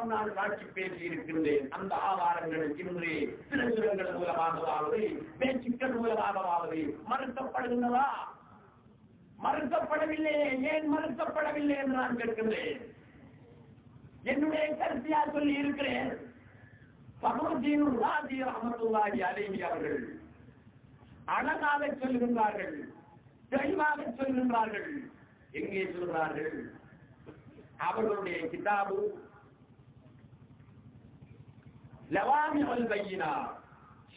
ஆதாரம் நான் காட்சி பேசி இருக்கின்றேன். அந்த ஆதாரங்கள் இன்று பிரசுரங்கள் மூலமாகவாவது பேச்சுக்கள் மூலமாகவாவது மறுக்கப்படுகின்றதா? மறுக்கப்படவில்லையே. ஏன் மறுக்கப்படவில்லை என்று நான் கேட்கின்றேன். என்னுடைய கருத்தையால் சொல்லி இருக்கிறேன். ஃபக்ருத்தீன் ராஸி ரஹ்மத்துல்லாஹி அலைஹி அவர்கள் அழகாக சொல்கின்றார்கள், தெளிவாக சொல்கின்றார்கள். எங்கே சொல்கிறார்கள்? அவர்களுடைய கிதாபு லவாமிஉல் பையினா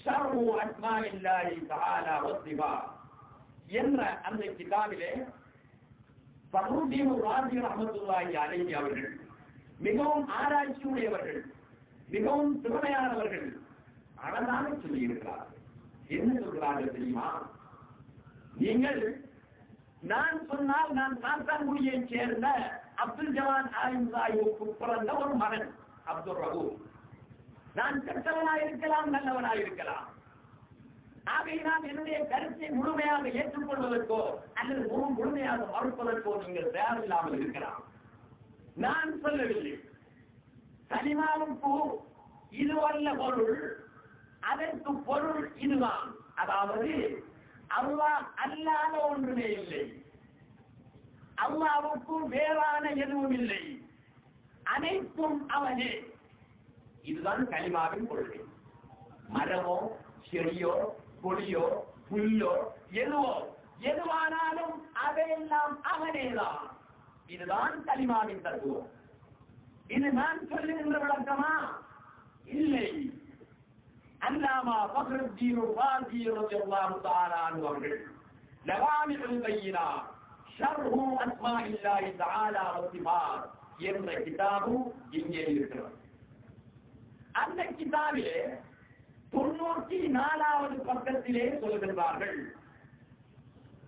ஷர்ஹு அஸ்மாஇல்லாஹி தஆலா வஸ்ஸிஃபாத் என்ற அந்த கிதாபிலே ஃபக்ருத்தீன் ராஸி ரஹ்மத்துல்லாஹி அலைஹி அவர்கள் மிகவும் ஆராய்ச்சியுடையவர்கள், மிகவும் திறமையானவர்கள், அழகாக சொல்லியிருக்கிறார். என்ன சொல்கிறார்கள் தெரியுமா? நீங்கள் நான் சொன்னால் நான் காத்தான்குடியை சேர்ந்த அப்துல் ஜவான் ஆலிம் சாஹிபுக்கு பிறந்த ஒரு மகன் அப்துல் ரஹூப். நான் கெட்டவனாயிருக்கலாம், நல்லவனாயிருக்கலாம். ஆகையினால் என்னுடைய கருத்தை முழுமையாக ஏற்றுக்கொள்வதற்கோ அல்லது முழுமையாக மறுப்பதற்கோ நீங்கள் தயாரில்லாமல் இருக்கலாம். நான் சொல்லவில்லை. கலிமாவுக்கு இதுவல்ல பொருள், அதற்கு பொருள் இதுதான். அதாவது அல்லாஹ் அல்லாத ஒன்றுமே இல்லை, அல்லாஹ்வுக்கு வேறான எதுவும் இல்லை, அனைத்தும் அவனே. இதுதான் கலிமாவின் கொள்கை. மரமோ செடியோ கொடியோ புல்லோ எதுவானாலும் அதையெல்லாம் அவனேதான். இதுதான் கலிமாவின் தத்துவம். இது நான் சொல்லுகின்ற விளக்கமா? இல்லை. அல்லாமா ஃபக்ருத்தீன் ராஸி ரலியல்லாஹு தஆலா அன்ஹு அவர்கள் லவாமிஉல் பையினா ஷர்ஹு அஸ்மாஇல்லாஹி தஆலா வஸ்ஸிஃபாத் என்ற கிதாபு இங்கே இருக்கிறது. அந்த கிதாபிலே 94வது பக்கத்திலே சொல்கின்றார்கள்,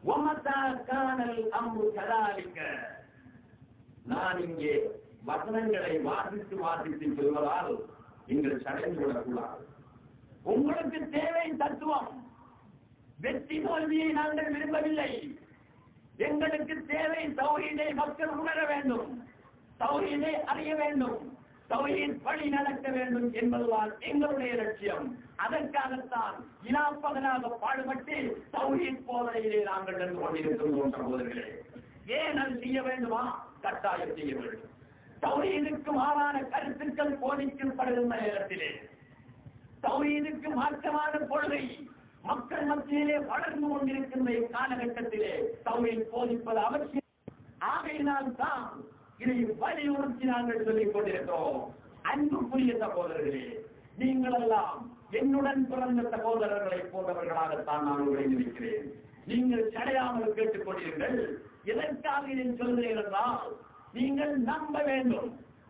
வமதா கானல் அம்ரு கதாலிக. நான் இங்கே வசனங்களை வாசித்து சொல்வதால் நீங்கள் சடைந்து விடக்கூடாது. உங்களுக்கு தேவை தத்துவம். வெற்றி தோல்வியை நாங்கள் விரும்பவில்லை. எங்களுக்கு தேவை தௌஹீதை மக்கள் உணர வேண்டும், தௌஹீதை அறிய வேண்டும், தௌஹீத் வழி நடக்க வேண்டும் என்பதுதான் எங்களுடைய லட்சியம். அதற்காகத்தான் இலாப்பகலாக பாடுபட்டு தௌஹீத் போதனையிலே நாங்கள் நின்று கொண்டிருக்கின்றோம் சகோதரர்களே. ஏன் அது செய்ய வேண்டுமா? கட்டாயம் செய்ய வேண்டும். தௌஹீதுக்கு மாறான கருத்துக்கள் போதிக்கப்படுகின்ற நேரத்திலே, தௌஹீதுக்கு மாற்றமான கொள்கை மக்கள் மத்தியிலே வளர்ந்து கொண்டிருக்கின்ற காலகட்டத்திலே தௌஹீத் போதிப்பது அவசியம். ஆகையினால் தான் இதை வலியுறுத்தி நாங்கள் சொல்லிக் கொண்டிருக்கிறோம். அன்புக்குரிய சகோதரர்களே, நீங்கள் எல்லாம் என்னுடன் பிறந்த சகோதரர்களை போன்றவர்களாகத்தான் நான் உங்களை நினைக்கிறேன். நீங்கள் சடையாமல் கேட்டுக் கொண்டீர்கள். எதற்காக இதை சொல்கிறேன் என்றால், நீங்கள் நம்ப வேண்டும்,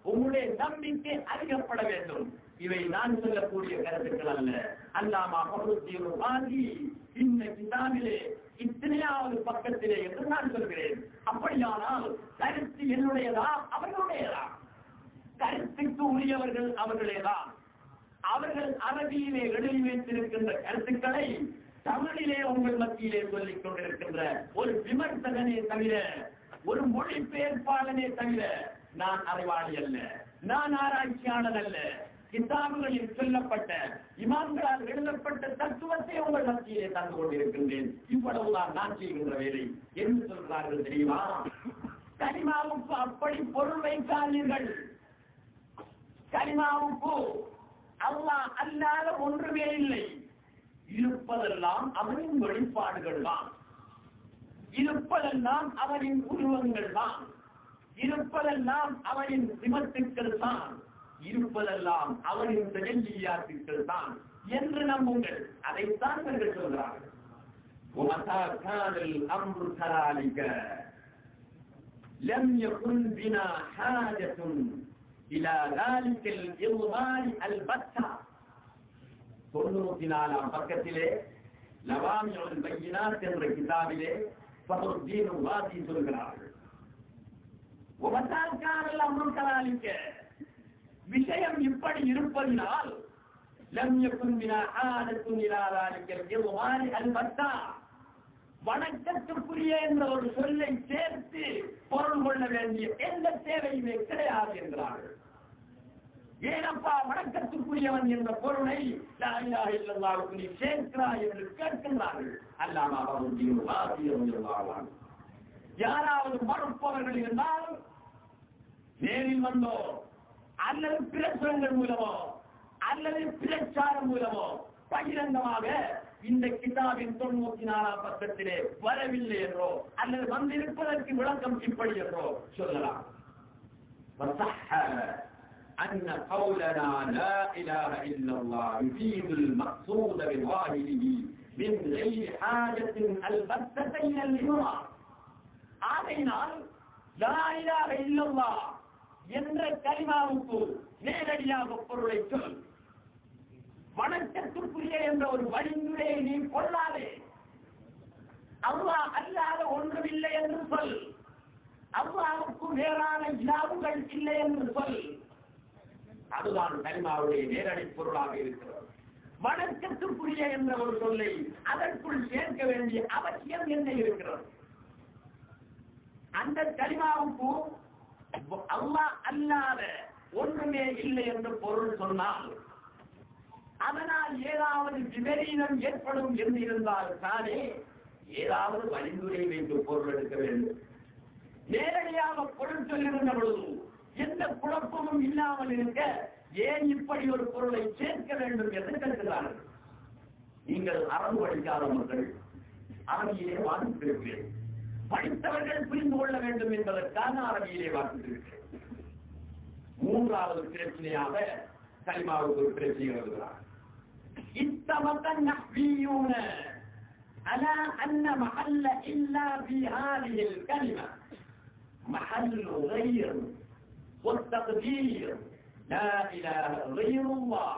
உங்களுடைய நம்பிக்கை அறியப்பட வேண்டும். இவை நான் சொல்லக்கூடிய கருத்துக்கள் அல்ல. அல்லாமா ஃபக்ருத்தீன் ராஸி இந்த கிதாபிலே இத்தனையாவது பக்கத்திலே என்று நான் சொல்கிறேன். அப்படியானால் கருத்து என்னுடையதா அவர்களுடையதா? கருத்துக்கு உரியவர்கள் அவர்களேதான். அவர்கள் அரபியிலே எழுதி வைத்திருக்கின்ற கருத்துக்களை தமிழிலே உங்கள் மத்தியிலே சொல்லிக் கொண்டிருக்கின்ற ஒரு விமர்சகனே தவிர, ஒரு மொழிபெயர்ப்பாளனே தவிர நான் அறிவாளி அல்ல, நான் ஆராய்ச்சியாளர் அல்ல. கிதாபுகளில் சொல்லப்பட்ட இமாம்களால் எழுதப்பட்ட தத்துவத்தை உங்கள் மத்தியிலே தந்து கொண்டிருக்கின்றேன். இவ்வளவுதான் நான் செய்கின்ற வேலை. என்று சொல்கிறார்கள் தெரியுமா? கலிமாவுக்கு அப்படி பொருள் வைக்காதீர்கள். கலிமாவுக்கு அல்லாஹ் அல்லாத ஒன்றுமே இல்லை. இருப்பதெல்லாம் அவனின் வெளிப்பாடுகள் தான், இருப்பதெல்லாம் அவனின் உருவங்கள் தான், இருப்பதெல்லாம் அவனின் சிமத்துக்கள் தான், இருப்பதெல்லாம் அவனின் தஜல்லியாத்துக்கள் தான் என்று நம்புங்கள். அதைத்தான் அவர்கள் சொல்கிறார்கள். وَمَتَى كَانَ الْأَمْرُ كَذَلِكَ لَمْ يَكُنْ بِنَا حَاجَةٌ إِلَى ذَلِكَ الْإِضْمَارِ الْبَتَّةِ. 94ஆம் பக்கத்திலே லவாமிஉல் பையினாத் என்ற கிதாபிலே ஃபக்ருத்தீன் ராஸி சொல்கிறார்கள், وَمَتَى كَانَ الْأَمْرُ كَذَلِكَ, விஷயம் இப்படி இருப்பதினால் லம் யகுன் பினா ஆதத்துன் இலா ذلك الإضمار البتة, வணக்கத்துக்குரிய என்ற ஒரு சொல்லை சேர்த்து பொருள் கொள்ள வேண்டிய எந்த தேவையுமே கிடையாது என்கிறார்கள். ஏனப்பா வணக்கத்துக்குரியவன் என்ற பொருளை லா இலாஹ இல்லல்லாஹ்வுக்கு நீ சேர்க்கிறாய் என்று கேட்கின்றார்கள். அல்லாமா அவருடைய வாசியம். யாராவது மறுப்பவர்கள் இருந்தால் நேரில் வந்தோ அல்லது பிரசுரங்கள் மூலமோ அல்லது பிரச்சாரம் மூலமோ பகிரங்கமாக இந்த கிதாபின் 94ஆம் பக்கத்திலே வரவில்லை என்றோ அல்லது வந்திருப்பதற்கு விளக்கம் இப்படி என்றோ சொல்லலாம். أن قولنا لا إله إلا الله يفيد المقصود بظاهره من غير حاجة البتة إلى الإمام. ஆகையினால் லா இலாஹ இல்லல்லாஹ் என்ற கலிமாவுக்கு நேரடியாக பொருளை சொல். வணக்கத்திற்குரிய என்ற ஒரு வழிமுறையை நீ கொள்ளாதே. அல்லாஹ் அல்லாத ஒன்றுமில்லை என்று சொல். அல்லாஹ்வுக்கு வேறான இலாவுகள் இல்லை என்று சொல். அதுதான் கலிமாவுடைய நேரடி பொருளாக இருக்கிறது. வணக்கத்திற்குரிய என்ற ஒரு சொல்லை அதற்குள் சேர்க்க வேண்டிய அவசியம் என்ன இருக்கிறது? அந்த கலிமாவுக்கு அல்லாஹ் அல்லாத ஒன்றுமே இல்லை என்று பொருள் சொன்னால் அதனால் ஏதாவது விபரீதம் ஏற்படும் என்று இருந்தால் தானே ஏதாவது வழிமுறை வைத்து பொருள் எடுக்க வேண்டும். நேரடியாக பொருள் சொல்லிருந்த பொழுது எந்த குழப்பமும் இல்லாமல் இருக்க ஏன் இப்படி ஒரு பொருளை சேர்க்க வேண்டும் என்று கேட்கிறார்கள். நீங்கள் அரபு படிக்காத மக்கள் அரபியிலே வாசித்திருக்கிறேன். படித்தவர்கள் புரிந்து கொள்ள வேண்டும் என்பதற்காக அரபியிலே வாசித்திருக்கிறேன். மூன்றாவது பிரச்சனையாக கலிமாவுக்கு ஒரு பிரச்சனை வருகிறார். اتفق النحويون على أن محل إلا في هذه الكلمة محل غير والتقدير لا إله غير الله.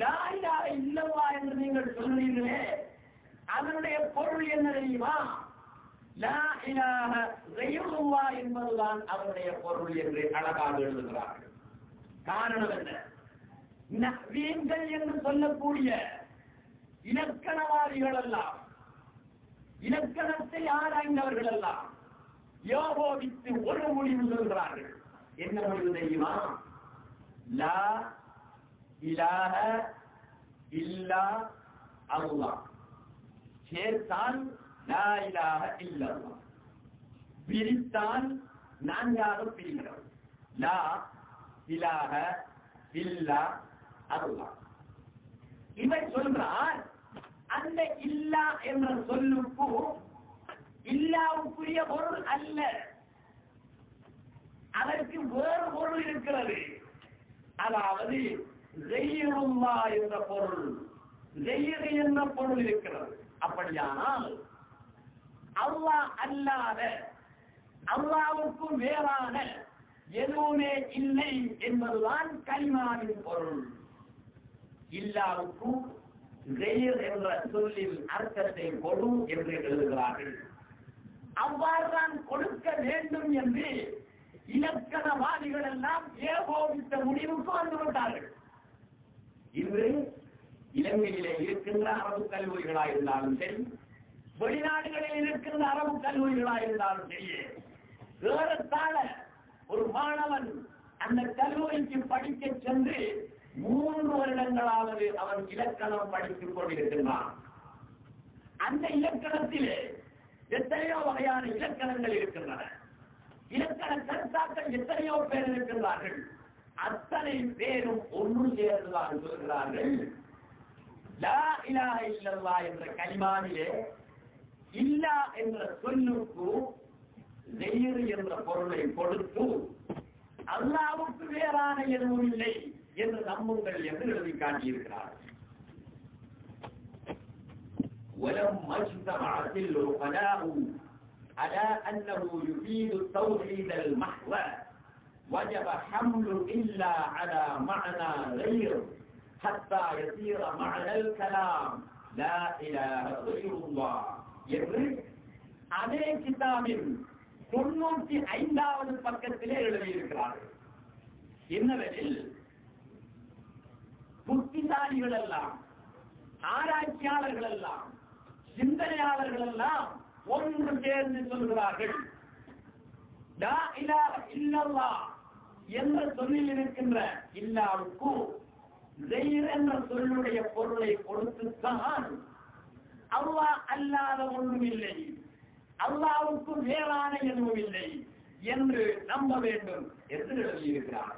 لا إله إلا الله என்று நீங்கள் சொல்றீங்களே அதனுடைய பொருள் என்ன தெரியுமா? லா இலாஹ கைருல்லாஹ் என்பதுதான் அவருடைய பொருள் என்று அழகாக எழுதுகிறார்கள். காரணம் என்ன? நஹ்வீன்கள் என்று சொல்லக்கூடிய இலக்கணவாதிகள் எல்லாம், இலக்கணத்தை ஆராய்ந்தவர்கள் எல்லாம் யோகோவித்து ஒரு முடிவு சொல்கிறார்கள். என்ன முடிவு தெரியுமா? லா இலாஹ இல்லா அல்லாஹ் சேர்த்தால் லா இலாஹ இல்லல்லாஹ், பிரித்தால் நான்காக பிரிக்கிறோம். லா இலாஹ இல்லா அல்லாஹ். இவர் சொல்றார் அந்த இல்லா என்ற சொல்லுக்கு இல்லாவுக்குரிய பொருள் அல்ல, அதற்கு வேறு பொருள் இருக்கிறது. அதாவது கைருல்லாஹ் என்ற பொருள், கைரு என்ற பொருள் இருக்கிறது. அப்படியானால் அல்லாஹ் அல்லாத, அல்லாஹ்வுக்கு வேறான எதுவுமே இல்லை என்பதுதான் கலிமாவின் பொருள். இல்லாவுக்கு கைர் என்ற சொல்லில் அர்த்தத்தை கொடு என்று எழுதுகிறார்கள். அவ்வாறுதான் கொடுக்க வேண்டும் என்று இலக்கணவாதிகள் எல்லாம் ஏகோபித்த முடிவுக்கு வந்துவிட்டார்கள். இன்று இலங்கையிலே இருக்கின்ற அரபு கல்லூரிகளாக இருந்தாலும் சரி, வெளிநாடுகளில் இருக்கின்ற அரபு கல்லூரிகளாக இருந்தாலும் சரி, ஏறத்தாழ ஒரு மாணவன் அந்த கல்லூரிக்கு படிக்க சென்று 3 வருடங்களாவது அவன் இலக்கணம் படித்துக் கொண்டிருக்கின்றான். அந்த இலக்கணத்திலே எத்தனையோ வகையான இலக்கணங்கள் இருக்கின்றன. இலக்கண கருத்தாக்கள் எத்தனையோ பேர் இருக்கின்றார்கள். அத்தனை பேரும் ஒன்று சேர்ந்துதான் சொல்கிறார்கள், லா இலாஹ இல்லல்லாஹ் என்ற கலிமாவிலே இல்லா என்ற சொல்லுக்கு கைரு என்ற பொருளை கொடுத்து அல்லாஹ்வுக்கு வேறான எதுவும் இல்லை என்று நம்புங்கள் என்று எழுதி காட்டியிருக்கிறார். ولما اجتمعت العقلاء على أنه يفيد التوحيد المحض وجب حمل إلا على معنى غير حتى يصير معنى الكلام لا إله غير الله என்று அதே கிதாபின் 95வது பக்கத்திலே எழுதியிருக்கிறார்கள். என்னவெனில், புத்திசாலிகள் எல்லாம், ஆராய்ச்சியாளர்கள் எல்லாம், சிந்தனையாளர்கள் எல்லாம் ஒன்று சேர்ந்து சொல்கிறார்கள், லா இலாஹ இல்லல்லாஹ் என்ற சொல்லில் இருக்கின்ற இல்லாவுக்கு கைர் என்ற சொல்லுடைய பொருளை கொடுத்துத்தான் அல்லாஹ் அல்லாத ஒன்றும் இல்லை, அல்லாஹ்வுக்கு வேறான எதுவும் இல்லை என்று நம்ப வேண்டும் என்று எழுதியிருக்கிறார்.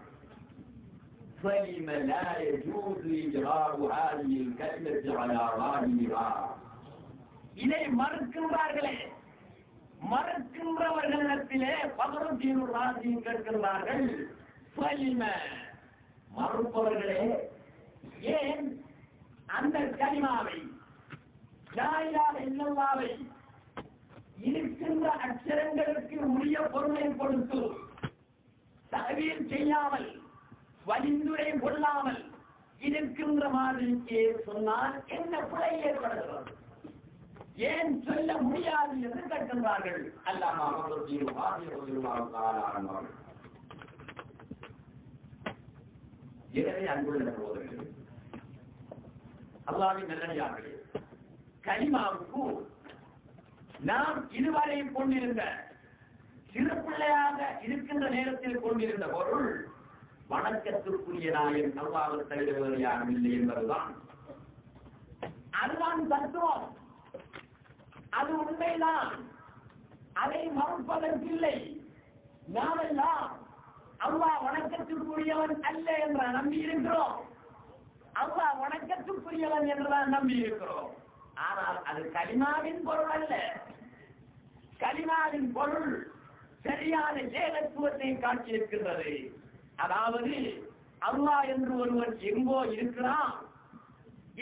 இதை மறுக்கின்றார்களே, மறுக்கின்றவர்களிடத்திலே பகருத்தீன் ராசி கேட்கின்றார்கள். மறுப்பவர்களே, ஏன் அந்த கலிமாவை லா இலாஹ இல்லல்லாஹ்வை இருக்கின்ற அச்சரங்களுக்கு உரிய பொருளை கொடுத்து தஅவீல் செய்யாமல் வலிந்துரை கொள்ளாமல் இருக்கின்ற மாதிரிக்கே சொன்னால் என்ன பிழை ஏற்படுகிறது? ஏன் சொல்ல முடியாது என்று கேட்கின்றார்கள். அல்லாஹ் எனவே அன்புள்ள சகோதரர்களே, அல்லாஹ்வின் நல்லடியார்களே, கலிமாவுக்கு நாம் இதுவரை கொண்டிருந்த சிறு பிள்ளையாக இருக்கின்ற நேரத்தில் கொண்டிருந்த பொருள் வணக்கத்திற்குரிய நாயன் அல்லாஹ்வை தவிர வேறு யாரும் இல்லை என்பதுதான். அதுதான் தத்துவம், அது உண்மைதான், அதை மறுப்பதற்கில்லை. நாமெல்லாம் அல்லாஹ் வணக்கத்திற்குரியவன் அல்ல என்ற நம்பி இருக்கிறோம், அல்லாஹ் வணக்கத்திற்குரியவன் என்றுதான் நம்பி இருக்கிறோம். ஆனால் அது கலிமாவின் பொருள் அல்ல. கலிமாவின் பொருள் சரியான ஏகத்துவத்தை காட்டியிருக்கின்றது. அதாவது அல்லாஹ் என்று ஒருவன் எங்கோ இருக்கிறான்,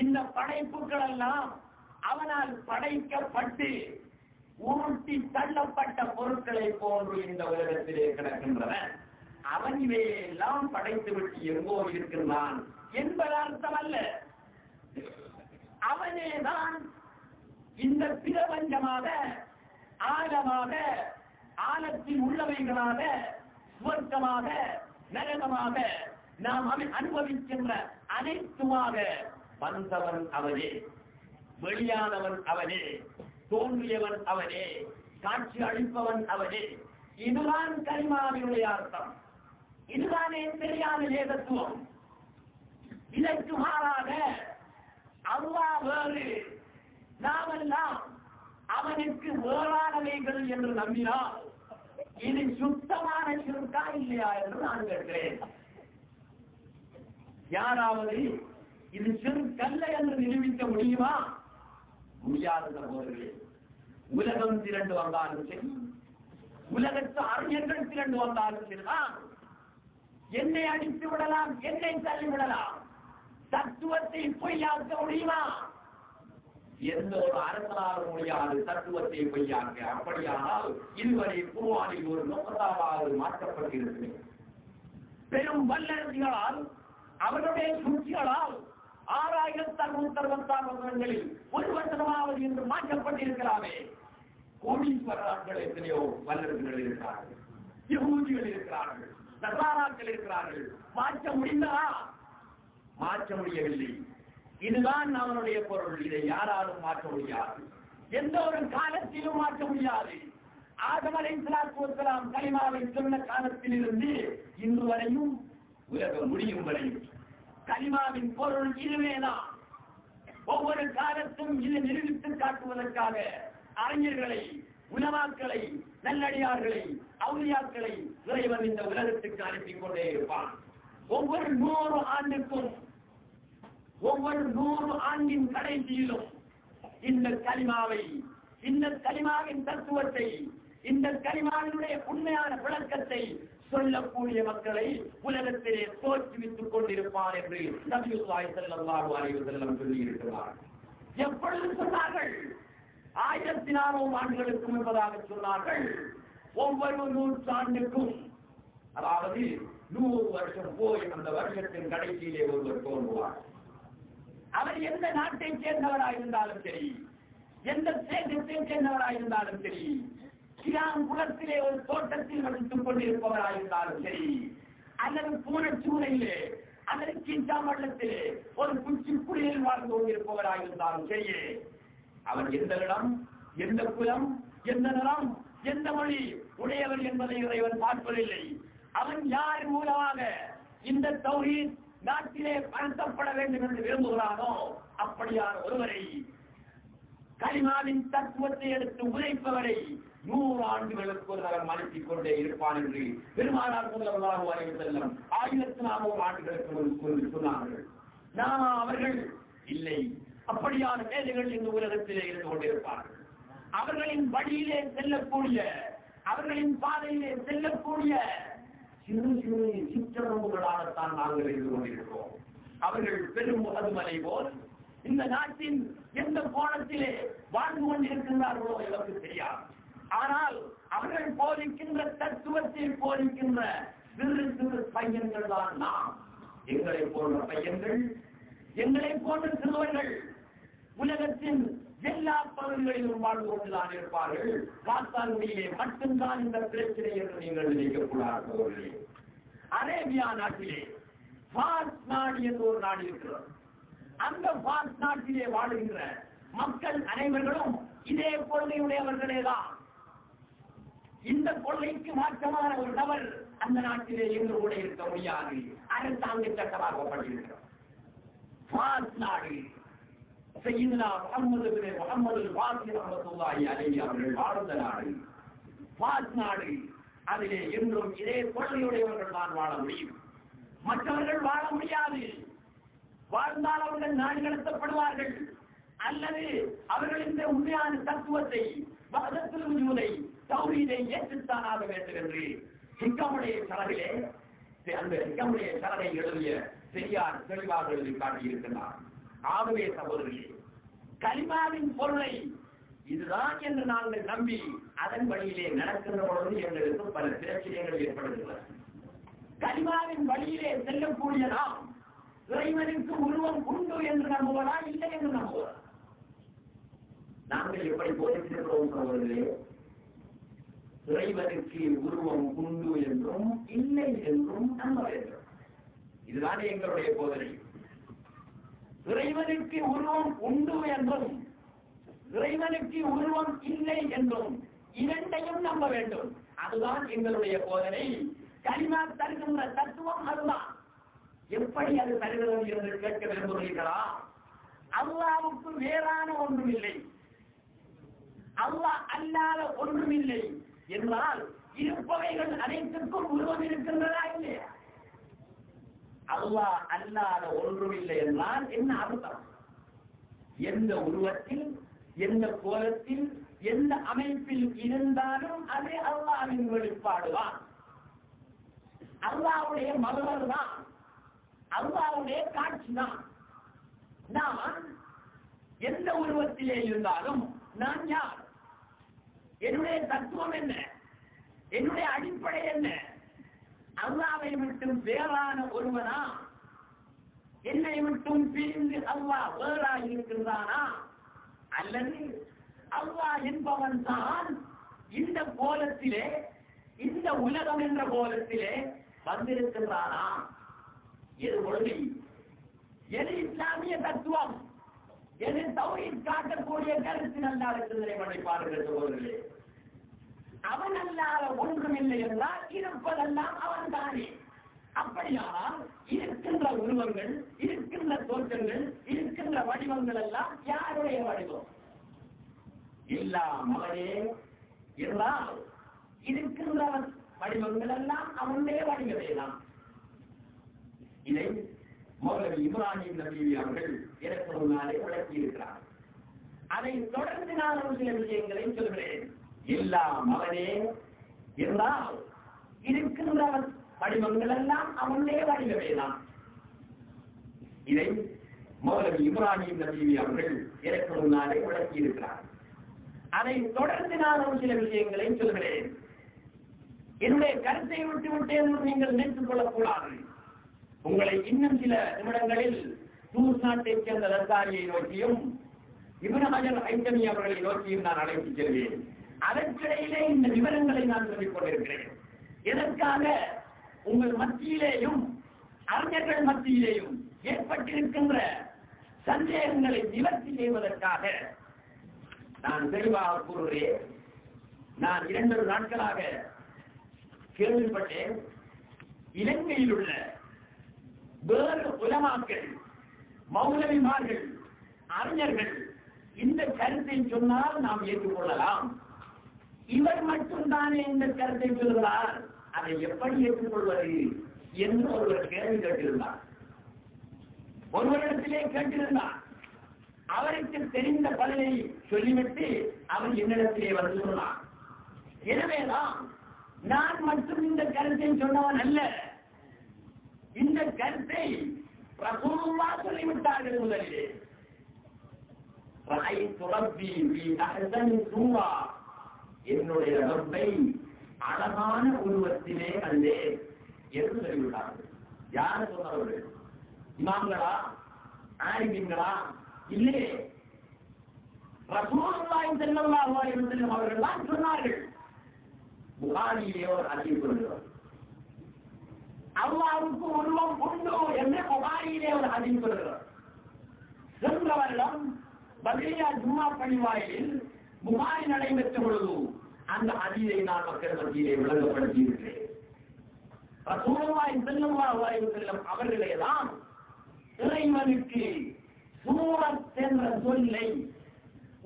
இந்த படைப்புகள் எல்லாம் அவனால் படைக்கப்பட்டு உருட்டி தள்ளப்பட்ட பொருட்களை போன்று இந்த உலகத்திலே கிடக்கின்றன. அவன் இவையெல்லாம் படைத்துவிட்டு எங்கோ இருக்கின்றான் என்பது அர்த்தம் அல்ல. அவனேதான் இந்த பிரபஞ்சமாக, ஆழமாக, ஆழத்தில் உள்ளவைகளாக, சுவர்க்கமாக, நரகமாக நாம் அனுபவிக்கின்ற அனைத்துமாக வந்தவன் அவனே, வெளியானவன் அவனே, தோன்றியவன் அவனே, காட்சி அளிப்பவன் அவனே. இதுதான் கலிமாவினுடைய அர்த்தம். இதுதானே சரியான ஏகத்துவம். இதற்கு மாறாக அல்லாஹ் வேறு, நாமெல்லாம் அவனுக்கு வேறானவைகள் என்று நம்பினால் இது சுத்தமான சிறுக்கா இல்லையா என்று நான் கேட்கிறேன். யாராவது இது சிறுக்கல்ல என்று நிரூபிக்க முடியுமா? முடியாத சகோதரர்களே. உலகம் திரண்டு வந்தாலும் சரி, உலகத்து அறிஞர்கள் திரண்டு வந்தாலும் சரிதான், என்னை அடித்து விடலாம், என்னை தள்ளிவிடலாம், தத்துவத்தை பொய்யாக்க முடியுமா? எந்த ஒரு அரசனாலும் முடியாது தத்துவத்தை பொய்யாக்க. அப்படியானால் இதுவரை குர்ஆனில் ஒரு நுக்தாவாக மாற்றப்பட்டிருக்கிறது. பெரும் வல்லரசுகளால், அவருடைய சூழ்ச்சிகளால் 6666 வருடங்களில் ஒரு வசனமாவது என்று மாற்றப்பட்டிருக்கிறாவே. கோடீஸ்வரர்கள் எத்தனையோ வல்லரசுகள் இருக்கிறார்கள், யகூதிகள் இருக்கிறார்கள், நசாராக்கள் இருக்கிறார்கள். மாற்ற முடிந்ததா? மாற்ற முடியவில்லை. இதுதான் அவனுடைய பொருள். இதை யாராலும் மாற்ற முடியாது, எந்த ஒரு காலத்திலும் மாற்ற முடியாது. ஆதம் அலைஹிஸ்ஸலாத்து வஸ்ஸலாம் கலிமாவை சொன்ன காலத்திலிருந்து இன்று வரையும், உலகம் முடியும் வரையும் கலிமாவின் பொருள் இதுவேதான். ஒவ்வொரு காலத்தும் இதை நிரூபித்து காட்டுவதற்காக அறிஞர்களை, உலமாக்களை, நல்லடியார்களை, அவுலியாக்களை இறைவன் இந்த உலகத்துக்கு அனுப்பிக் கொண்டே இருப்பான். ஒவ்வொரு 100 ஆண்டுக்கும், ஒவ்வொரு 100 ஆண்டின் கடைசியிலும் இந்த கலிமாவை, இந்த கலிமாவின் தத்துவத்தை, இந்த கலிமாவினுடைய உண்மையான விளக்கத்தை சொல்லக்கூடிய மக்களை உலகத்திலே தோற்றுவித்துக் கொண்டிருப்பார் என்று நபியுல்லாஹி ஸல்லல்லாஹு அலைஹி வஸல்லம் சொல்லி இருக்கிறார். எப்பொழுது சொன்னார்கள்? 1400 ஆண்டுகளுக்கு முன்பதாக சொன்னார்கள். ஒவ்வொரு 100 ஆண்டுக்கும், அதாவது 100 வருஷம் போய் அந்த வருஷத்தின் கடைசியிலே ஒருவர் தோன்றுவார். அவர் எந்த நாட்டை சேர்ந்தவராயிருந்தாலும் சரி, எந்த தேசத்தை சேர்ந்தவராயிருந்தாலும் சரி, குளத்திலே ஒரு தோட்டத்தில் வசித்துக் கொண்டிருப்பவராயிருந்தாலும் சரி, அல்லது பூனச்சூளையிலே அல்லது கீழ்ச்சாமண்டலத்திலே ஒரு குச்சிக்குடியில் வாழ்ந்து கொண்டிருப்பவராயிருந்தாலும் சரி, அவர் எந்த இடம், எந்த குலம், எந்த நிறம், எந்த மொழி உடையவர் என்பதை இறைவன் பார்ப்பதில்லை. அவன் யார் மூலமாக இந்த தௌஹீத் நாட்டிலே பரத்தப்பட வேண்டும் என்று விரும்புகிறானோ அப்படியான ஒருவரை, கலிமாவின் தத்துவத்தை எடுத்து உரைப்பவரை 100 ஆண்டுகளுக்கு ஒரு தரம் அனுப்பிக் கொண்டே இருப்பான் என்று பெருமானார் ஸல்லல்லாஹு அலைஹி வஸல்லம் 1400 ஆண்டுகளுக்கு சொன்னார்கள். அவர்கள் இல்லை, அப்படியான வேலைகள் இந்த உலகத்திலே இருந்து கொண்டிருப்பார்கள். அவர்களின் வழியிலே செல்லக்கூடிய, அவர்களின் பாதையிலே செல்லக்கூடிய சிறு சிறு சிற்றரம்புகளாகத்தான் நாங்கள் இருந்து கொண்டிருக்கிறோம். அவர்கள் பெரும் முகதுமலை போல் இந்த நாட்டின் எந்த கோணத்திலே வாழ்ந்து கொண்டிருக்கின்றார்களோ எனக்கு தெரியாது. ஆனால் அவர்கள் போதிக்கின்ற தத்துவத்தை போதிக்கின்ற சிறு சிறு பையன்கள் தான் நாம். எங்களை போன்ற பையன்கள், எங்களை போன்ற சிறுவர்கள் உலகத்தின் எல்லா பகுதிகளிலும் வாழ்ந்து கொண்டுதான் இருப்பார்கள். காத்தான்குடியிலே மட்டும்தான் இந்த பிரச்சனை என்று நீங்கள் நினைக்கக்கூடாது. அரேபியா நாட்டிலே பாஸ் நாடு என்று ஒரு நாடு இருக்கிறது. அந்த பாஸ் நாட்டிலே வாழுகின்ற மக்கள் அனைவர்களும் இதே கொள்கையுடையவர்களேதான். இந்த கொள்கைக்கு மாற்றமான ஒரு நபர் அந்த நாட்டிலே எங்கு கூட இருக்க முடியாது. அரசாங்க சட்டமாக்கப்பட்டிருக்கிறது. பாஸ் நாடு சையதுனா முஹம்மது பின் முஹம்மது வாசி ரஹ்மத்துல்லாஹி அலைஹி அவர்கள் வாழ்ந்த நாடு பாஸ் நாடு. அதிலே என்றும் இதே கொள்கையுடையவர்கள் தான் வாழ முடியும், மற்றவர்கள் வாழ முடியாது. வாழ்ந்தால் அவர்கள் நாடு கடத்தப்படுவார்கள், அல்லது அவர்கள் இந்த உண்மையான தத்துவத்தை வஹதத்துல் வஜூதை தௌஹீதை ஏற்றுத்தான் ஆக வேண்டும் என்று ஹிக்கமுடைய சரகிலே, அந்த ஹிக்கமுடைய சரகை எழுதிய பெரியார் தெளிவாக எழுதி காட்டியிருக்கிறார். ஆகவே சகோதரர்களே, கலிமாவின் பொருளை இதுதான் என்று நாங்கள் நம்பி அதன் வழியிலே நடக்கின்ற பொழுது எங்களுக்கு பல பிரச்சனைகள் ஏற்படுகின்றன. கலிமாவின் வழியிலே செல்லக்கூடிய நாம் இறைவனுக்கு உருவம் உண்டு என்று நம்புவதா, இல்லை என்று நம்புவதா? நாங்கள் எப்படி போதிக்கிறோம் சகோதரர்களே? இறைவனுக்கு உருவம் உண்டு என்றும் இல்லை என்றும் நம்ப வேண்டும். இதுதானே எங்களுடைய போதனை. இறைவனுக்கு உருவம் உண்டு என்றும் இறைவனுக்கு உருவம் இல்லை என்றும் இரண்டையும் நம்ப வேண்டும். அதுதான் எங்களுடைய போதனை. கலிமா தருகின்ற தத்துவம் அதுதான். எப்படி அது தருகிறது என்று கேட்க விரும்புகிறீர்களா? அல்லாஹ்வுக்கு வேறான ஒன்றும் இல்லை, அல்லாஹ் அல்லாத ஒன்றும் இல்லை என்றால் இருப்பவைகள் அனைத்திற்கும் உருவம் இருக்கின்றதா இல்லையா? அல்லாஹ் அல்லாத ஒன்றும் இல்லை என்றால் என்ன அர்த்தம்? எந்த உருவத்தில், எந்த கோலத்தில், எந்த அமைப்பில் இருந்தாலும் அது அல்லாஹ்வின் வெளிப்பாடுதான், அல்லாஹ்வுடைய மகர் தான், அல்லாஹ்வுடைய காட்சி தான். நான் எந்த உருவத்திலே இருந்தாலும் நான் யார்? என்னுடைய தத்துவம் என்ன? என்னுடைய அடிப்படை என்ன? அல்லாஹ்வை விட்டும் வேறான ஒருவனா? என்னை விட்டும் பிரிந்து அல்லாஹ் வேறாக இருக்கின்றானா? அல்லது அல்லாஹ் என்பவன் தான் இந்த கோலத்திலே, இந்த உலகம் என்ற கோலத்திலே வந்திருக்கின்றானா? எது கொள்கை? எது இஸ்லாமிய தத்துவம்? எது தௌஹீத் காட்டக்கூடிய கருத்து? நல்லா இருக்கிறதை படிப்பார்கள் சகோதரர்களே. அவன் அல்லாத ஒன்றுமில்லை என்றால் இருப்பதெல்லாம் அவன் தானே. அப்படியானால் இருக்கின்ற உருவங்கள், இருக்கின்ற தோற்றங்கள், இருக்கின்ற வடிவங்கள் எல்லாம் யாருடைய வடிவம்? எல்லாம் அவனே என்றால் இருக்கின்ற வடிவங்கள் எல்லாம் அவனுடைய வடிவமே தான். இதை மௌலவி இப்ராஹிம் நபி அவர்கள் எனக்கு முன்னாலே விளக்கி இருக்கிறார். அதை தொடர்ந்து நான் ஒரு சில விஷயங்களை சொல்கிறேன். எல்லாம் அவனே என்றால் இருக்கின்ற வடிவங்கள் எல்லாம் அவனுடைய வடிவமே தான். இதை மௌலவி இப்ராஹிம் நபி அவர்கள் எனக்கு முன்னாலே விளக்கி இருக்கிறார். அதை தொடர்ந்து நான் ஒரு சில விஷயங்களை சொல்கிறேன். என்னுடைய கருத்தை விட்டு விட்டேன் நீங்கள் நினைத்துக் கொள்ளக்கூடாது. உங்களை இன்னும் சில நிமிடங்களில் தூஸ் நாட்டைச் சேர்ந்த லஸ்காரியை நோக்கியும் இப்னு ஹஜர் ஹைத்தமி அவர்களை நோக்கியும் நான் அழைத்துச் செல்வேன். அதற்கிடையிலே இந்த விவரங்களை நான் சொல்லிக் கொண்டிருக்கிறேன். எதற்காக? உங்கள் மத்தியிலேயும் அறிஞர்கள் மத்தியிலேயும் ஏற்பட்டிருக்கின்ற சந்தேகங்களை நிவர்த்தி செய்வதற்காக நான் தெளிவாக கூறுகிறேன். நான் 2 நாட்களாக கேள்விப்பட்டேன். இலங்கையில் உள்ள வேறு உலமாக்கள், மௌலவிமார்கள், அறிஞர்கள் இந்த கருத்தை சொன்னால் நாம் ஏற்றுக்கொள்ளலாம். இவர் மட்டும்தானே இந்த கருத்தை சொல்கிறார், அதை எப்படி ஏற்றுக்கொள்வது என்று ஒருவர் கேள்வி கேட்டிருந்தார். ஒருவரிடத்திலே கேட்டிருந்தார். அவருக்கு தெரிந்த பதிலை சொல்லிவிட்டு அவர் என்னிடத்திலே வந்து சொன்னார். எனவேதான் நான் மட்டும் இந்த கருத்தை சொன்னவன் அல்ல, இந்த கருத்தை ரசூலுல்லாஹ் சொல்லிவிட்டார்கள். முதலிலே என்னுடைய ரப்பை அழகான உருவத்திலே கண்டேன் என்று சொல்லிவிட்டார்கள். யார் சொன்னவர்கள்? இமாம்களா, ஆலிம்களா? இல்லையே, ரசூலுல்லாஹி ஸல்லல்லாஹு அலைஹி வஸல்லம் அவர்கள் தான் சொன்னார்கள். புகாரியிலே ஒரு ஹதீஸ் சொல்கிறார், அல்லாஹ்வுக்கு உருவம் உண்டு என்று புகாரியிலே ஒரு ஹதீஸ் சொல்கிறார். சென்ற வருடம் பத்ரியா ஜும்மா பள்ளிவாயிலில் புகாரி நடைபெற்ற பொழுது அந்த ஹதீஸை நான் மக்கள் மத்தியிலே விளங்கப்படுத்தி இருக்கிறேன். ரசூலுல்லாஹி ஸல்லல்லாஹு அலைஹி வஸல்லம் அவர்களே தான் இறைவனுக்கு சூரத் என்ற சொல்லை,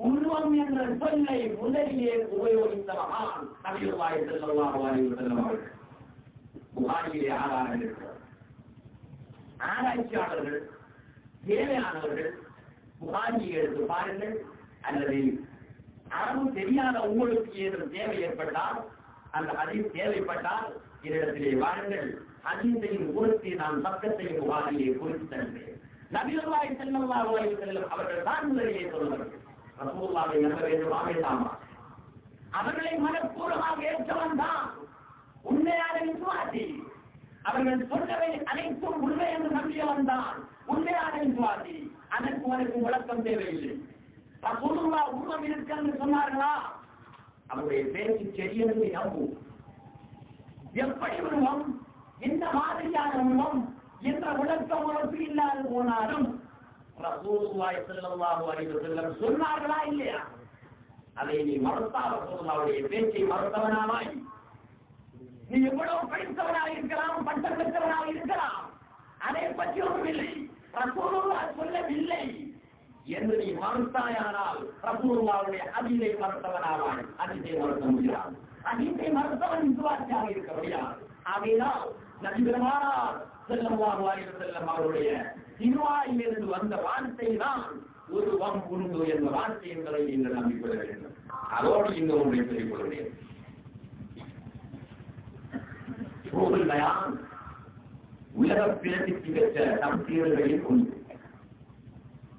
உருவம் என்ற சொல்லை முதலிலே உபயோகித்த மகான் நபியுல்லாஹி ஸல்லல்லாஹு அலைஹி வஸல்லம் அவர்கள். புகாரியிலே ஆதாரம் இருக்கிறார். ஆராய்ச்சியாளர்கள், தேவையானவர்கள் புகாரியை எடுத்து பாருங்கள். அல்லது அரபு தெரியாத உங்களுக்கு ஏதும் தேவை ஏற்பட்டால், அந்த ஹதீஸ் தேவைப்பட்டால் இடத்திலே வாருங்கள். ஹதீஸையும் குறித்து நான் பக்கத்தையும் புகாரியை குறித்து தருகிறேன். நபியுல்லாஹி ஸல்லல்லாஹு அலைஹி வஸல்லம் அவர்கள் தான் முதலிலே சொல்வார்கள், ரசூலுல்லாஹை நம்ப வேண்டுமா வேண்டாமா? அவர்களை மனப்பூர்வமாக ஏற்றவன் தான் உண்மையான விசுவாசி. அவர்கள் சொன்னவை அனைத்தும் உண்மை என்று நம்பியவன் தான் உண்மையான விசுவாசி. அதற்கு உனக்கு விளக்கம் தேவையில்லை. ரசூலுல்லாஹ் உருவம் இருக்கு என்று சொன்னார்களா? அவருடைய பேச்சு சரியென்று நம்பும். எப்படி உருவம், இந்த மாதிரியான உருவம் என்ற விளக்கம் உனக்கு இல்லாது போனாலும் ரசூலுல்லாஹி ஸல்லல்லாஹு அலைஹி வஸல்லம் சொன்னார்களா இல்லையா? அதை நீ மறுத்தால் ரசூலுல்லாஹ்வுடைய பேச்சை மறுத்தவனாவாய். நீ எவ்வளவு படித்தவனாக இருக்கலாம், பட்டம் பெற்றவனாக இருக்கலாம், அதை பற்றி ஒன்றுமில்லை, ரசூலுல்லாஹ் சொல்லவில்லை என்று நீ மறுத்தாயானால் ரசூலுல்லாஹ்வுடைய ஹதீஸை மறுத்தவனாவாய். ஹதீஸை மறுக்க முடியாது. ஹதீஸை மறுத்தவன் விசுவாசியாக இருக்க முடியாது. ஆகையால் நபி பெருமானார் ஸல்லல்லாஹு அலைஹி வஸல்லம் அவருடைய திருவாயிலிருந்து வந்த வார்த்தை தான் உருவம் உண்டு என்ற வார்த்தை என்பதை நீங்கள் நம்பிக்கொள்ள வேண்டும். அதோடு இன்னும் ஒன்றை சொல்லிக் கொள்கிறேன். உலக பிரசித்தி பெற்ற தப்சீர்களில் ஒன்று.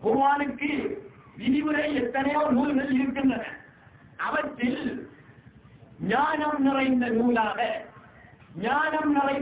குர்ஆனுக்கு விதிமுறை எத்தனையோ நூல்கள் இருக்கின்றன. அவற்றில் ஞானம் நிறைந்த நூலாக, ஞானம் நிறைந்த